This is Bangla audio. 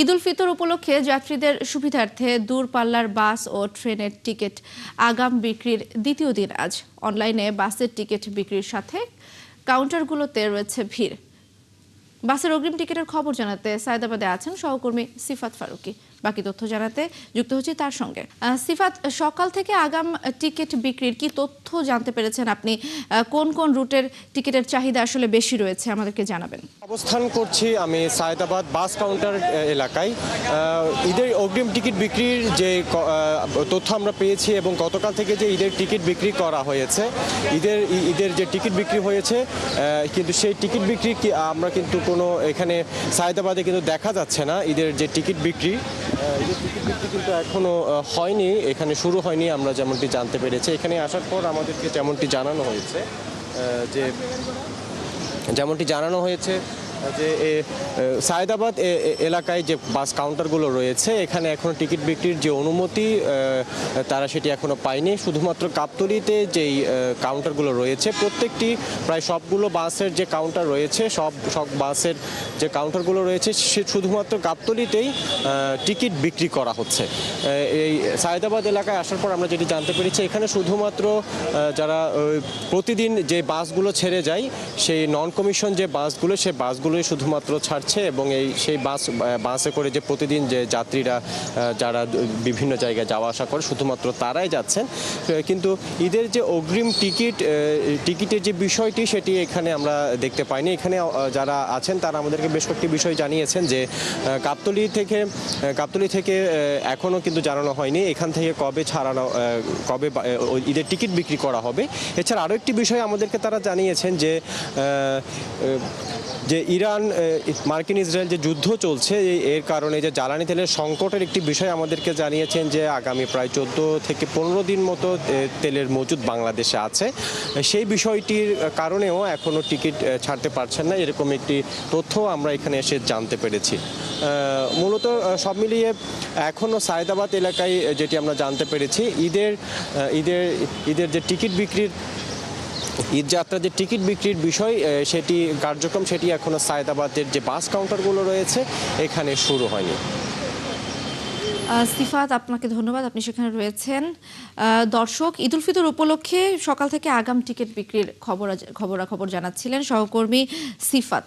ঈদ উল ফিতর উপলক্ষে যাত্রীদের সুবিধার্থে দূরপাল্লার বাস ও ট্রেনের টিকিট আগাম বিক্রির দ্বিতীয় দিন আজ। অনলাইনে বাসের টিকিট বিক্রির সাথে কাউন্টারগুলোতে রয়েছে ভিড়। বাসের অগ্রিম টিকিটের খবর জানাতে সায়দাবাদে আছেন সহকর্মী সিফাত ফারুকী। বাকি তথ্য জানাতে যুক্ত হচ্ছি তার সঙ্গে। সিফাত, সকাল থেকে আগাম টিকিট বিক্রির কি তথ্য জানতে পেরেছেন আপনি? কোন কোন রুটের টিকিটের চাহিদা আসলে বেশি রয়েছে আমাদেরকে জানাবেন। অবস্থান করছি আমি সায়দাবাদ বাস কাউন্টার এলাকায়। ঈদের অগ্রিম টিকিট বিক্রির যে তথ্য আমরা পেয়েছি এবং গতকাল থেকে যে ঈদের টিকিট বিক্রি করা হয়েছে, ঈদের যে টিকিট বিক্রি হয়েছে, কিন্তু সেই টিকিট বিক্রি আমরা কিন্তু কোনো এখানে সায়দাবাদে কিন্তু দেখা যাচ্ছে না। ঈদের যে টিকিট বিক্রি কিন্তু এখনো হয়নি, এখানে শুরু হয়নি আমরা যেমনটি জানতে পেরেছি। এখানে আসার পর আমাদেরকে যেমনটি জানানো হয়েছে যে সায়দাবাদ এলাকায় যে বাস কাউন্টারগুলো রয়েছে, এখানে এখনো টিকিট বিক্রির যে অনুমতি তারা সেটি এখনো পায়নি। শুধুমাত্র গাবতলীতে যেই কাউন্টারগুলো রয়েছে, প্রত্যেকটি প্রায় সবগুলো বাসের যে কাউন্টার রয়েছে, সব বাসের যে কাউন্টারগুলো রয়েছে সে শুধুমাত্র গাবতলীতেই টিকিট বিক্রি করা হচ্ছে। এই সায়দাবাদ এলাকায় আসার পর আমরা যেটি জানতে পেরেছি, এখানে শুধুমাত্র যারা প্রতিদিন যে বাসগুলো ছেড়ে যায়, সেই নন কমিশন যে বাসগুলো, সেই বাসগুলোই শুধুমাত্র ছাড়ছে এবং সেই বাসে করে যে প্রতিদিন যে যাত্রীরা যারা বিভিন্ন জায়গায় যাওয়া আসা করে শুধুমাত্র তারাই যাচ্ছেন। কিন্তু ঈদের যে অগ্রিম টিকিটের যে বিষয়টি, সেটি এখানে আমরা দেখতে পাইনি। এখানে যারা আছেন তারা আমাদেরকে বেশ কয়েকটি বিষয় জানিয়েছেন যে গাবতলী থেকে এখনও কিন্তু জানানো হয়নি এখান থেকে কবে ঈদের টিকিট বিক্রি করা হবে। এছাড়া আরও একটি বিষয় আমাদেরকে তারা জানিয়েছেন যে ইরান মার্কিন ইসরায়েল যে যুদ্ধ চলছে, এর কারণে যে জ্বালানি তেলের সংকটের একটি বিষয় আমাদেরকে জানিয়েছেন যে আগামী প্রায় 14 থেকে 15 দিন মতো তেলের মজুদ বাংলাদেশে আছে। সেই বিষয়টির কারণেও এখনও টিকিট ছাড়তে পারছেন না, এরকম একটি তথ্য আমরা এখানে এসে জানতে পেরেছি। মূলত সব মিলিয়ে এখনও সায়দাবাদ এলাকায় যেটি আমরা জানতে পেরেছি, ঈদের যে টিকিট বিক্রির ঈদযাত্রার যে টিকিট বিক্রির বিষয়, সেটি কার্যক্রম সেটি এখনও সায়দাবাদের যে বাস কাউন্টারগুলো রয়েছে এখানে শুরু হয়নি। সিফাত, আপনাকে ধন্যবাদ, আপনি সেখানে রয়েছেন। দর্শক, ঈদ উল ফিতর উপলক্ষে সকাল থেকে আগাম টিকিট বিক্রির খবরাখবর জানাচ্ছিলেন সহকর্মী সিফাত।